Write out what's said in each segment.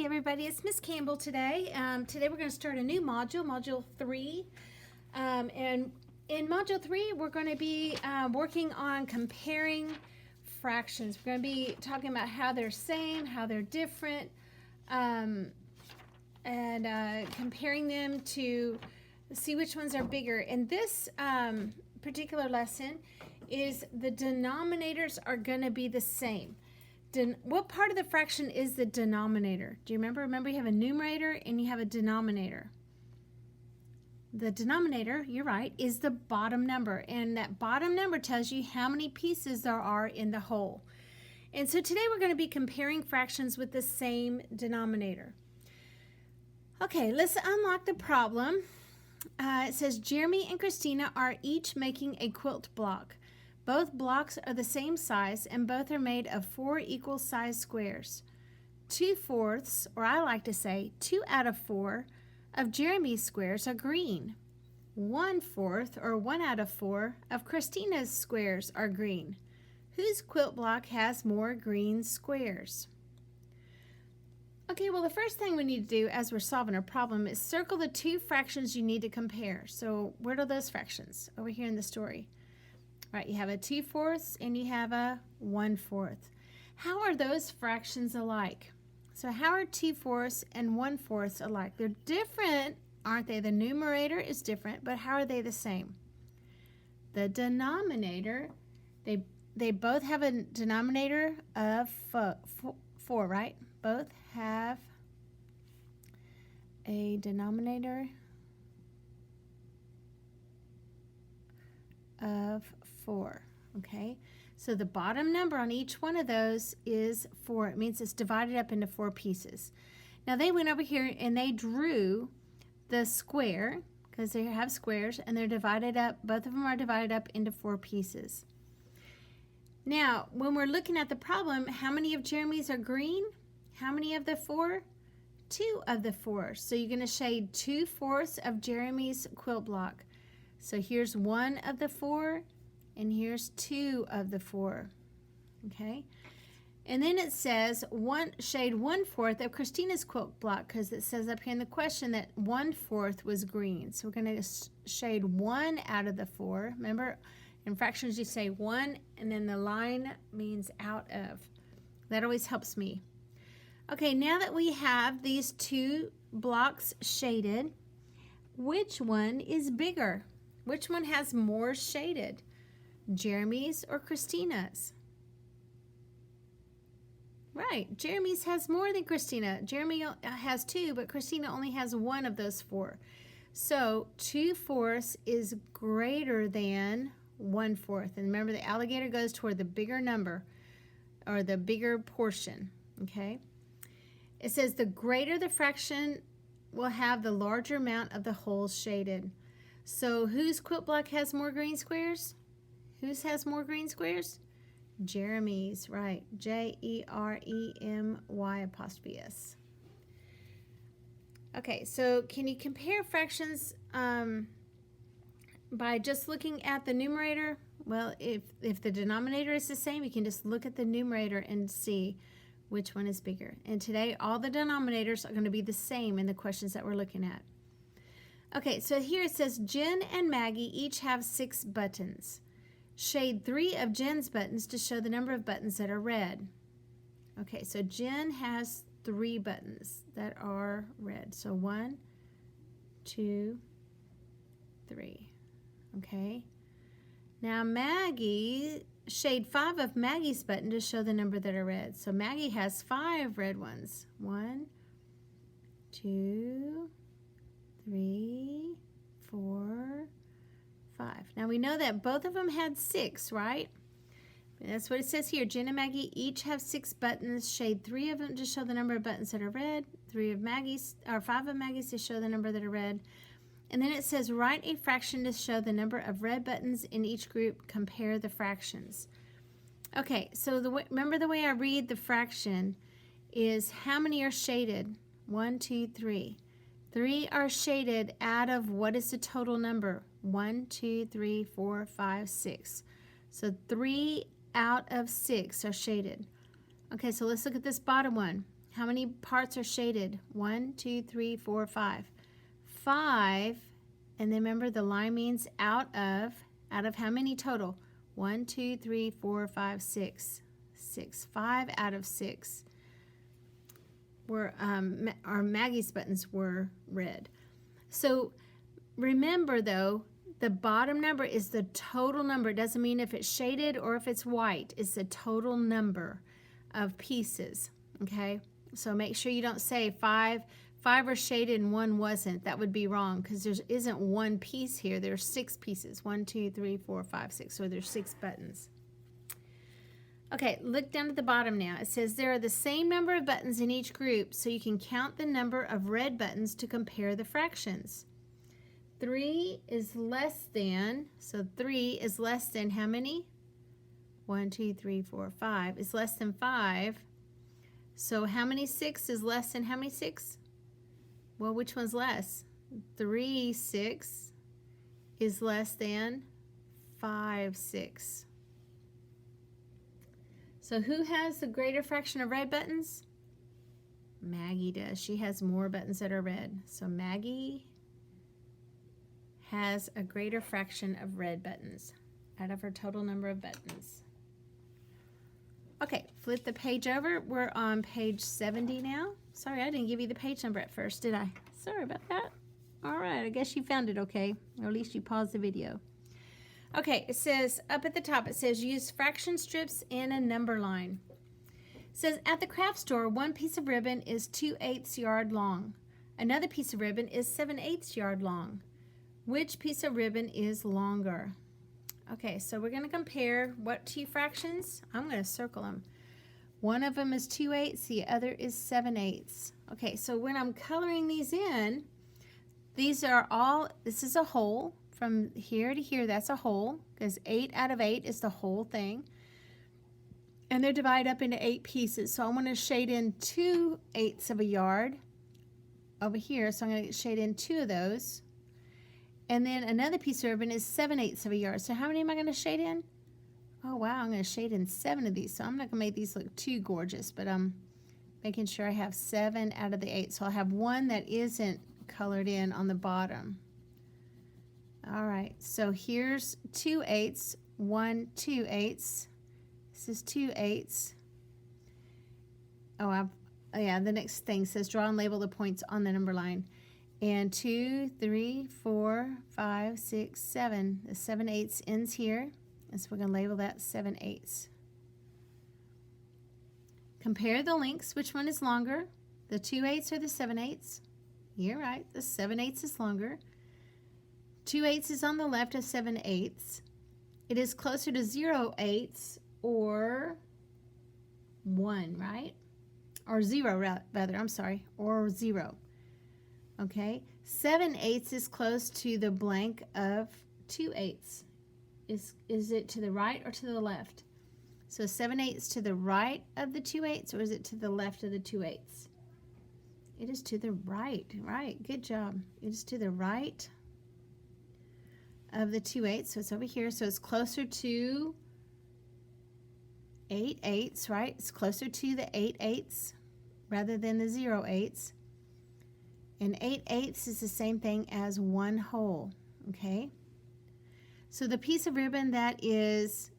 Hey everybody, it's Miss Campbell today. Today we're going to start a new module, Module 3. And in Module 3, we're going to be working on comparing fractions. We're going to be talking about how they're same, how they're different, and comparing them to see which ones are bigger. And this particular lesson is the denominators are going to be the same. What part of the fraction is the denominator? Do you remember? Remember, you have a numerator and you have a denominator. The denominator, you're right, is the bottom number. And that bottom number tells you how many pieces there are in the whole. And so today we're going to be comparing fractions with the same denominator. Okay, let's unlock the problem. It says Jeremy and Christina are each making a quilt block. Both blocks are the same size and both are made of 4 equal size squares. 2/4, or I like to say 2 out of 4 of Jeremy's squares are green. 1/4, or 1 out of 4 of Christina's squares are green. Whose quilt block has more green squares? Okay, well the first thing we need to do as we're solving our problem is circle the two fractions you need to compare. So where are those fractions? Over here in the story. Right, you have a 2/4 and you have a 1/4. How are those fractions alike? So how are 2/4 and 1/4 alike? They're different, aren't they? The numerator is different, but how are they the same? The denominator, they both have a denominator of 4, right? Both have a denominator of 4, okay? So the bottom number on each one of those is 4. It means it's divided up into 4 pieces. Now they went over here and they drew the square, because they have squares, and they're divided up, both of them are divided up into 4 pieces. Now, when we're looking at the problem, how many of Jeremy's are green? How many of the 4? 2 of the 4. So you're going to shade 2/4 of Jeremy's quilt block. So here's 1 of the 4, and here's 2 of the 4, okay? And then it says shade 1/4 of Christina's quilt block, because it says up here in the question that 1/4 was green. So we're going to shade 1 out of the 4. Remember, in fractions you say 1, and then the line means out of. That always helps me. Okay, now that we have these 2 blocks shaded, which one is bigger? Which one has more shaded? Jeremy's or Christina's? Right, Jeremy's has more than Christina. Jeremy has 2, but Christina only has 1 of those 4. So 2/4 is greater than 1/4. And remember, the alligator goes toward the bigger number, or the bigger portion, okay? It says the greater the fraction will have the larger amount of the whole shaded. So whose quilt block has more green squares? Whose has more green squares? Jeremy's, right. Jeremy''S. Okay, so can you compare fractions by just looking at the numerator? Well, if the denominator is the same, you can just look at the numerator and see which one is bigger. And today, all the denominators are going to be the same in the questions that we're looking at. Okay, so here it says Jen and Maggie each have 6 buttons. Shade 3 of Jen's buttons to show the number of buttons that are red. Okay, so Jen has 3 buttons that are red. So 1, 2, 3. Okay. Now Maggie, shade 5 of Maggie's button to show the number that are red. So Maggie has 5 red ones. 1, 2, 3, 4, 5. Now we know that both of them had 6, right? That's what it says here. Jen and Maggie each have 6 buttons. Shade 3 of them to show the number of buttons that are red. 5 of Maggie's to show the number that are red. And then it says write a fraction to show the number of red buttons in each group. Compare the fractions. Okay, so remember the way I read the fraction is how many are shaded? 1, 2, 3. 3 are shaded out of what is the total number? 1, 2, 3, 4, 5, 6. So 3 out of 6 are shaded. Okay, so let's look at this bottom one. How many parts are shaded? 1, 2, 3, 4, 5. 5, and then remember the line means out of how many total? 1, 2, 3, 4, 5, 6. 6. 5 out of 6 were, our Maggie's buttons were red. So remember though, the bottom number is the total number. It doesn't mean if it's shaded or if it's white. It's the total number of pieces, okay? So make sure you don't say 5 are shaded and 1 wasn't. That would be wrong because there isn't 1 piece here. There's 6 pieces. 1, 2, 3, 4, 5, 6. So there's 6 buttons. Okay, look down at the bottom now. It says there are the same number of buttons in each group, so you can count the number of red buttons to compare the fractions. 3 is less than, so 3 is less than how many? 1, 2, 3, 4, 5 is less than 5. So how many 6 is less than how many 6? Well, which one's less? 3, 6 is less than 5, 6. So who has the greater fraction of red buttons? Maggie does. She has more buttons that are red. So Maggie has a greater fraction of red buttons out of her total number of buttons. Okay, flip the page over. We're on page 70 now. Sorry, I didn't give you the page number at first, did I? Sorry about that. All right, I guess you found it okay, or at least you paused the video. Okay, it says, up at the top, it says use fraction strips in a number line. It says, at the craft store, one piece of ribbon is 2/8 yard long. Another piece of ribbon is 7/8 yard long. Which piece of ribbon is longer? Okay, so we're going to compare what 2 fractions? I'm going to circle them. One of them is 2/8, the other is 7/8. Okay, so when I'm coloring these in, these are all, this is a whole. From here to here, that's a whole, because 8 out of 8 is the whole thing. And they're divided up into 8 pieces. So I want to shade in 2/8 of a yard over here. So I'm going to shade in 2 of those. And then another piece of ribbon is 7/8 of a yard. So how many am I going to shade in? Oh, wow, I'm going to shade in 7 of these. So I'm not going to make these look too gorgeous, but I'm making sure I have 7 out of the 8. So I'll have one that isn't colored in on the bottom. All right, so here's 2/8, 1 2/8. This is 2/8. Oh, yeah, the next thing says draw and label the points on the number line. And 2, 3, 4, 5, 6, 7. The 7/8 ends here, and so we're going to label that 7/8. Compare the lengths. Which one is longer? The 2/8 or the 7/8? You're right, the 7/8 is longer. 2/8 is on the left of 7/8. It is closer to 0/8 or 1, right? Or 0, rather, I'm sorry, or 0. Okay, 7/8 is close to the blank of 2/8. Is it to the right or to the left? So 7/8 to the right of the 2/8, or is it to the left of the 2/8? It is to the right, right, good job. It is to the right of the 2/8, so it's over here, so it's closer to 8/8, right? It's closer to the 8/8 rather than the 0/8. And 8/8 is the same thing as 1 whole, okay? So the piece of ribbon that is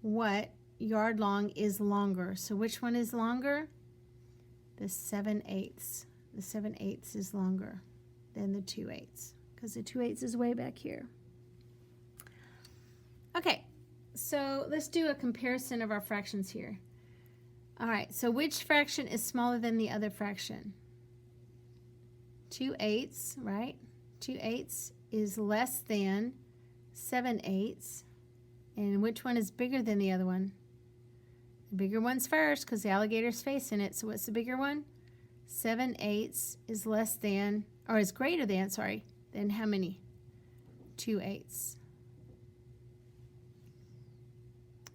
what yard long is longer. So which one is longer? The 7/8. The 7/8 is longer than the 2/8 because the 2/8 is way back here. Okay, so let's do a comparison of our fractions here. All right, so which fraction is smaller than the other fraction? 2/8, right? 2/8 is less than 7/8. And which one is bigger than the other one? The bigger one's first because the alligator's facing it. So what's the bigger one? 7/8 is less than, or is greater than, sorry, than how many? 2/8.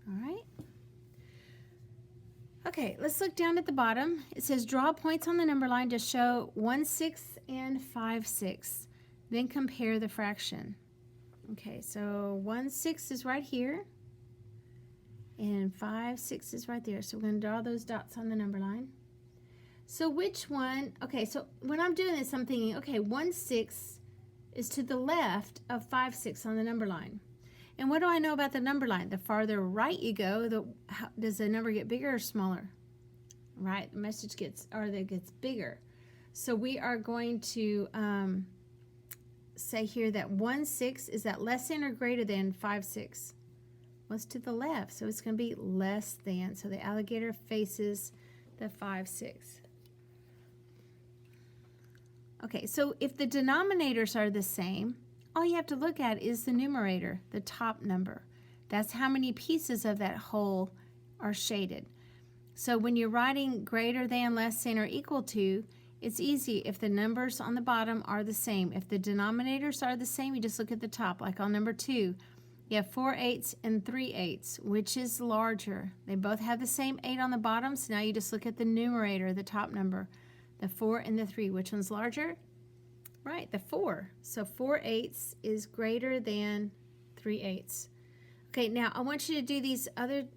All right. Okay, let's look down at the bottom. It says draw points on the number line to show 1/6 and 5/6. Then compare the fraction. Okay, so 1/6 is right here, and 5/6 is right there. So we're going to draw those dots on the number line. So which one, okay, so when I'm doing this, I'm thinking, okay, 1/6 is to the left of 5/6 on the number line. And what do I know about the number line? The farther right you go, does the number get bigger or smaller? Right, the message gets bigger. So we are going to say here that 1/6, is that less than or greater than 5/6? What's to the left? So it's going to be less than. So the alligator faces the 5/6. Okay, so if the denominators are the same, all you have to look at is the numerator, the top number. That's how many pieces of that whole are shaded. So when you're writing greater than, less than, or equal to, it's easy if the numbers on the bottom are the same. If the denominators are the same, you just look at the top, like on number 2. You have 4/8 and 3/8. Which is larger? They both have the same 8 on the bottom, so now you just look at the numerator, the top number. The 4 and the 3. Which one's larger? Right, the 4. So 4/8 is greater than 3/8. Okay, now I want you to do these other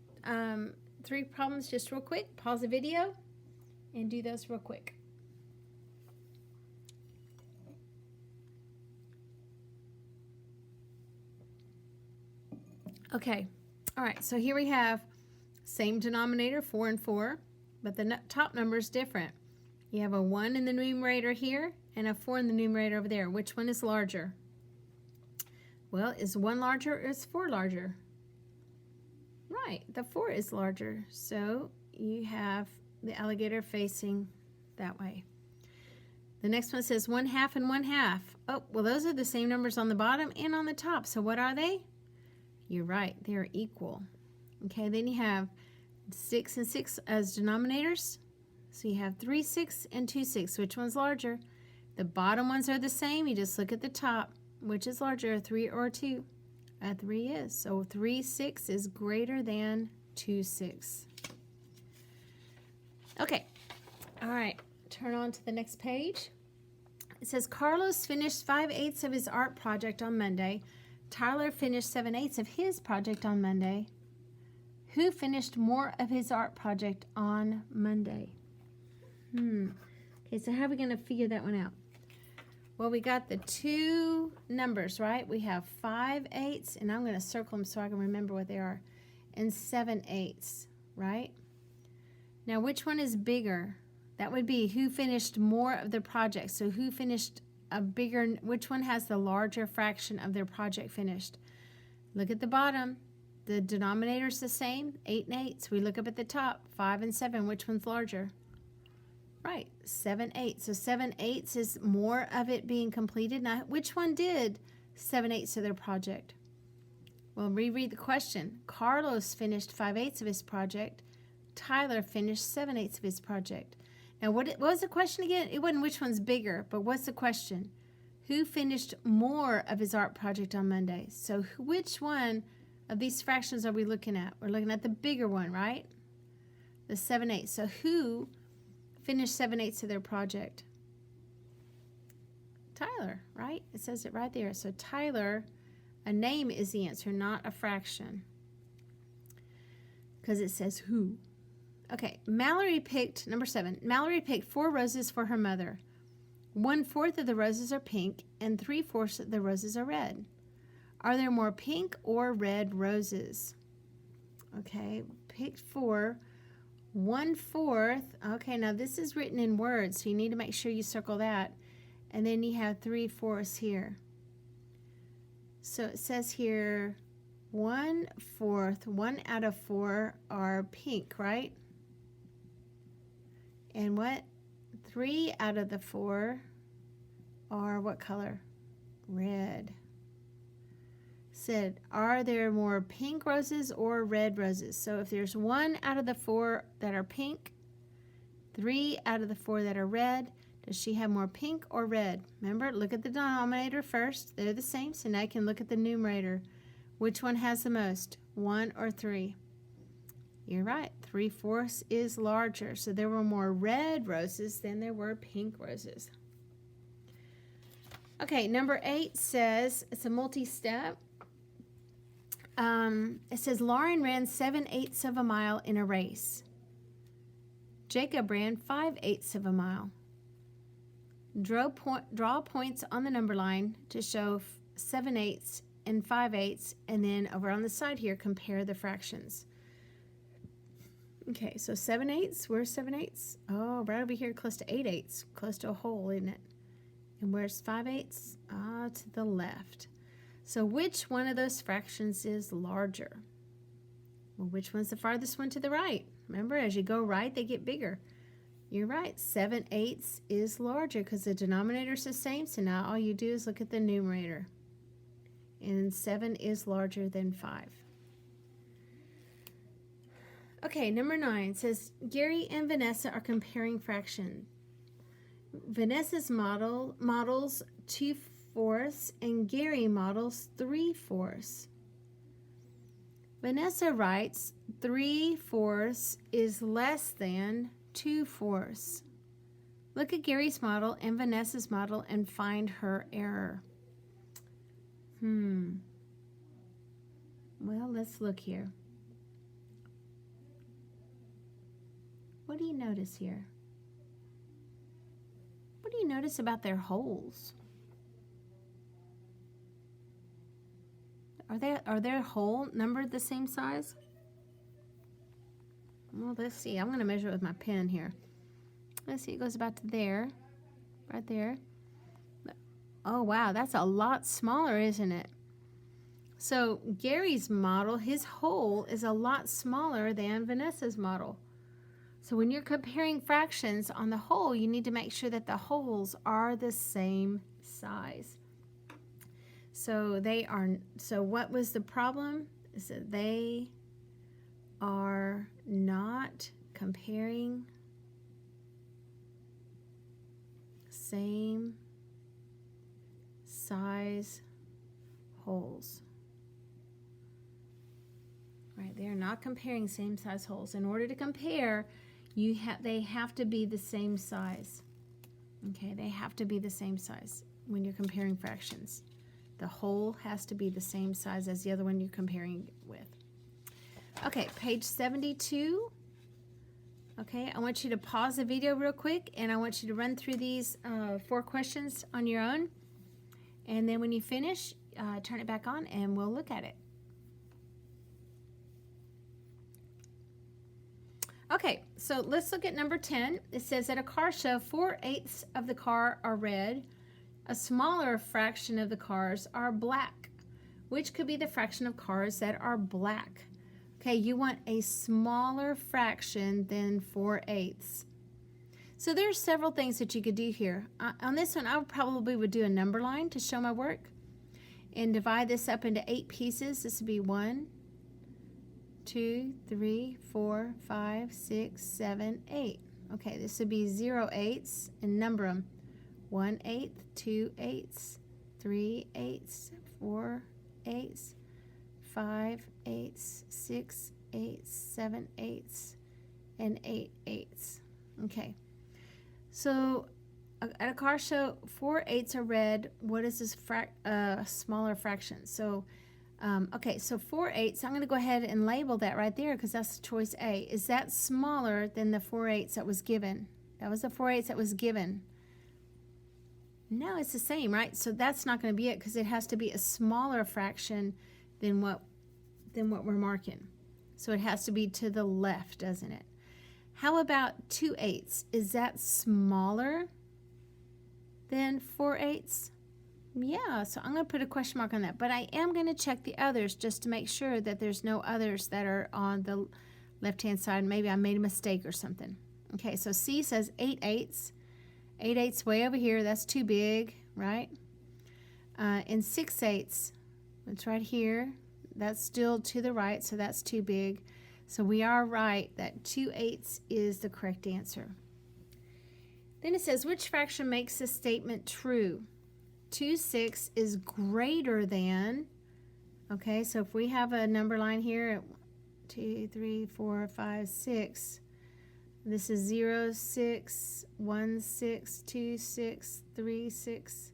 3 problems just real quick. Pause the video and do those real quick. Okay, all right, so here we have same denominator, 4 and 4, but the top number is different. You have a 1 in the numerator here and a 4 in the numerator over there. Which one is larger? Well, is 1 larger or is 4 larger? Right, the 4 is larger. So you have the alligator facing that way. The next one says 1/2 and 1/2. Oh, well, those are the same numbers on the bottom and on the top. So what are they? You're right, they're equal. Okay, then you have 6 and 6 as denominators. So you have 3/6 and 2/6. Which one's larger? The bottom ones are the same. You just look at the top. Which is larger, 3 or 2? 3 is. So 3/6 is greater than 2/6. Okay. All right. Turn on to the next page. It says Carlos finished 5/8 of his art project on Monday. Tyler finished 7/8 of his project on Monday. Who finished more of his art project on Monday? Okay, so how are we going to figure that one out? Well, we got the 2 numbers, right? We have 5/8, and I'm going to circle them so I can remember what they are, and 7/8, right? Now, which one is bigger? That would be who finished more of the project. So who finished a bigger, which one has the larger fraction of their project finished? Look at the bottom. The denominator is the same, 8 and 8. So we look up at the top, 5 and 7. Which one's larger? Right, 7/8. So 7/8 is more of it being completed. Now, which one did 7/8 of their project? Well, reread the question. Carlos finished 5/8 of his project. Tyler finished 7/8 of his project. Now, what was the question again? It wasn't which one's bigger, but what's the question? Who finished more of his art project on Monday? So which one of these fractions are we looking at? We're looking at the bigger one, right? The 7/8. So who finished 7/8 of their project? Tyler, right? It says it right there. So Tyler, a name is the answer, not a fraction, because it says who. Okay, Mallory picked, number 7, Mallory picked 4 roses for her mother. 1/4 of the roses are pink and 3/4 of the roses are red. Are there more pink or red roses? Okay, picked 4. 1/4. Okay, now this is written in words, so you need to make sure you circle that. And then you have 3/4 here. So it says here 1/4, 1 out of 4 are pink, right? And what? 3 out of the 4 are what color? Red. Said, are there more pink roses or red roses? So if there's 1 out of the 4 that are pink, 3 out of the 4 that are red, does she have more pink or red? Remember, look at the denominator first. They're the same, so now you can look at the numerator. Which one has the most, 1 or 3? You're right, 3/4 is larger. So there were more red roses than there were pink roses. Okay, number 8 says, it's a multi-step. It says Lauren ran 7/8 of a mile in a race. Jacob ran 5/8 of a mile. Draw points on the number line to show 7/8 and 5/8, and then over on the side here, compare the fractions. Okay, so 7/8, where's 7/8? Oh, right over here, close to 8/8, close to a whole, isn't it? And where's 5/8? To the left. So which one of those fractions is larger? Well, which one's the farthest one to the right? Remember, as you go right, they get bigger. You're right, 7/8 is larger because the denominator is the same, so now all you do is look at the numerator. And 7 is larger than 5. Okay, number 9 says, Gary and Vanessa are comparing fraction. Vanessa's models 2/4 and Gary models 3/4. Vanessa writes 3/4 is less than 2/4. Look at Gary's model and Vanessa's model and find her error. Well, let's look here. What do you notice here? What do you notice about their holes? Are their hole numbered the same size? Well, let's see. I'm going to measure it with my pen here. Let's see. It goes about to there. Right there. Oh, wow. That's a lot smaller, isn't it? So Gary's model, his hole is a lot smaller than Vanessa's model. So when you're comparing fractions on the whole, you need to make sure that the holes are the same size. So what was the problem? Is that they are not comparing same size holes. Right, they're not comparing same size holes. In order to compare, they have to be the same size. Okay, they have to be the same size when you're comparing fractions. The whole has to be the same size as the other one you're comparing with. Okay, page 72. Okay, I want you to pause the video real quick, and I want you to run through these 4 questions on your own. And then when you finish, turn it back on and we'll look at it. Okay, so let's look at number 10. It says at a car show, 4/8 of the car are red. A smaller fraction of the cars are black. Which could be the fraction of cars that are black? Okay, you want a smaller fraction than 4/8. So there's several things that you could do here. On this one, I probably would do a number line to show my work and divide this up into 8 pieces. This would be 1, 2, 3, 4, 5, 6, 7, 8. Okay, this would be 0/8 and number them. 1/8, 2/8, 3/8, 4/8, 5/8, 6/8, 7/8, and 8/8. Okay, so at a car show, 4/8 are red. What is this smaller fraction? So, okay, so 4/8. I'm going to go ahead and label that right there because that's choice A. Is that smaller than the 4/8 that was given? That was the 4/8 that was given. No, it's the same, right? So that's not going to be it because it has to be a smaller fraction than what we're marking. So it has to be to the left, doesn't it? How about 2/8? Is that smaller than 4/8? Yeah, so I'm going to put a question mark on that. But I am going to check the others just to make sure that there's no others that are on the left-hand side. Maybe I made a mistake or something. Okay, so C says 8/8. 8/8 way over here. That's too big, right? And 6/8, it's right here. That's still to the right, so that's too big. So we are right that 2/8 is the correct answer. Then it says, which fraction makes this statement true? 2/6 is greater than, okay, so if we have a number line here, 2, 3, 4, 5, 6, this is 0, 6, 1, 6, 2, 6, 3, 6,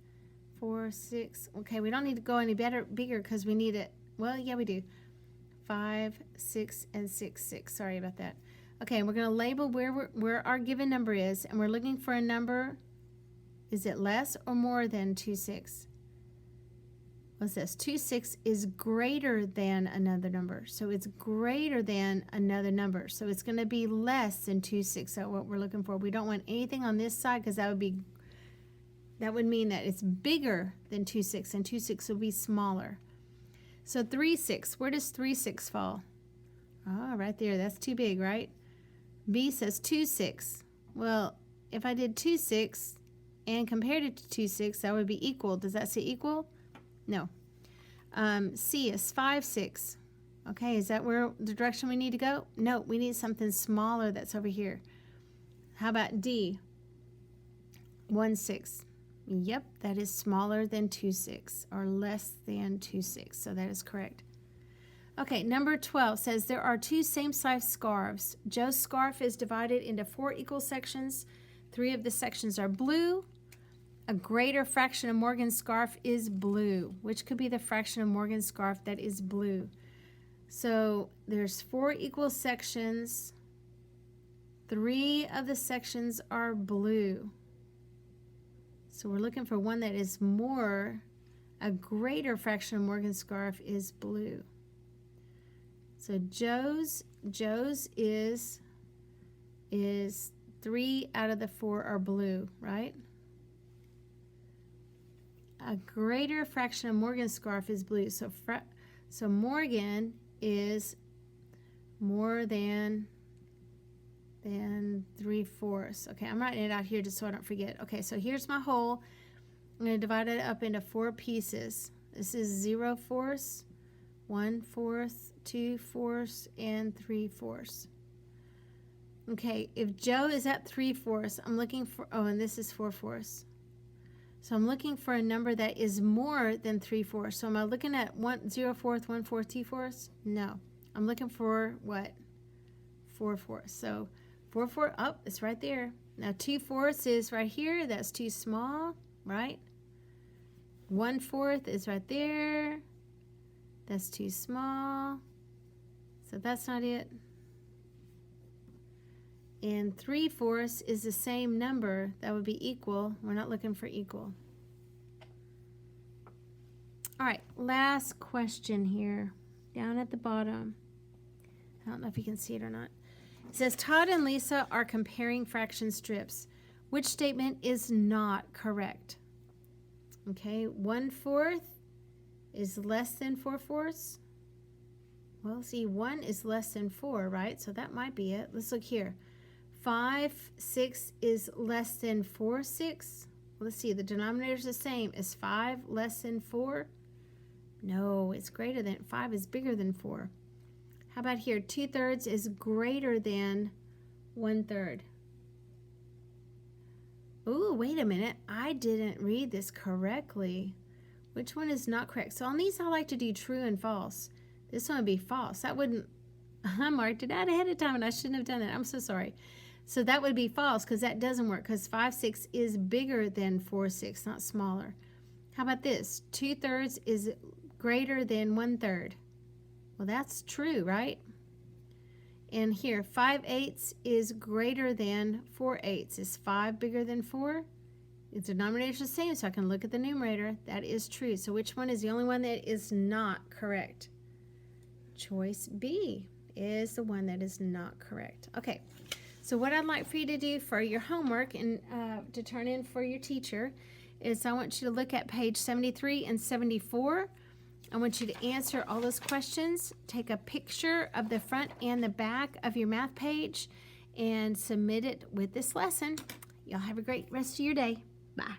4, 6. Okay, we don't need to go any bigger because we need it. Well, yeah, we do. 5, 6, and 6, 6. Sorry about that. Okay, we're going to label where our given number is, and we're looking for a number. Is it less or more than 2/6? What's this? 2/6 is greater than another number. So it's greater than another number. So it's going to be less than 2/6. That's what we're looking for. We don't want anything on this side because that would mean that it's bigger than 2/6, and 2/6 will be smaller. So 3/6, where does 3/6 fall? Oh, right there. That's too big, right? B says 2/6. Well, if I did 2/6 and compared it to 2/6, that would be equal. Does that say equal? No. C is 5/6. Okay, is that where the direction we need to go? No, we need something smaller that's over here. How about D? 1/6. Yep, that is smaller than 2/6 or less than 2/6. So that is correct. Okay, number 12 says there are two same-size scarves. Joe's scarf is divided into 4 equal sections. 3 of the sections are blue. A greater fraction of Morgan's scarf is blue. Which could be the fraction of Morgan's scarf that is blue? So there's 4 equal sections. 3 of the sections are blue. So we're looking for one that is more, a greater fraction of Morgan's scarf is blue. So Joe's is 3 out of the 4 are blue, right? A greater fraction of Morgan's scarf is blue. So Morgan is more than 3/4. Okay, I'm writing it out here just so I don't forget. Okay, so here's my whole. I'm going to divide it up into 4 pieces. This is 0/4, 1/4, 2/4, and 3/4. Okay, if Joe is at 3/4, I'm looking for, oh, and this is 4/4. So I'm looking for a number that is more than 3/4. So am I looking at 0/4, 1/4, 2/4? No. I'm looking for what? 4/4. So 4/4, oh, it's right there. Now 2/4 is right here. That's too small, right? 1/4 is right there. That's too small. So that's not it. And 3/4 is the same number. That would be equal. We're not looking for equal. All right, last question here, down at the bottom. I don't know if you can see it or not. It says Todd and Lisa are comparing fraction strips. Which statement is not correct? Okay, 1/4 is less than 4/4. Well, see, 1 is less than 4, right? So that might be it. Let's look here. 5/6 is less than 4/6. Let's see, the denominator is the same. Is 5 less than 4? No, it's greater than, 5 is bigger than 4. How about here? 2/3 is greater than 1/3. Ooh, wait a minute. I didn't read this correctly. Which one is not correct? So on these, I like to do true and false. This one would be false. That wouldn't, I marked it out ahead of time and I shouldn't have done that. I'm so sorry. So that would be false because that doesn't work because 5/6 is bigger than 4/6, not smaller. How about this? 2/3 is greater than 1/3. Well, that's true, right? And here, 5/8 is greater than 4/8. Is 5 bigger than 4? The denominator is the same, so I can look at the numerator. That is true. So which one is the only one that is not correct? Choice B is the one that is not correct. Okay, so what I'd like for you to do for your homework and to turn in for your teacher is I want you to look at page 73 and 74. I want you to answer all those questions, take a picture of the front and the back of your math page, and submit it with this lesson. Y'all have a great rest of your day. Bye.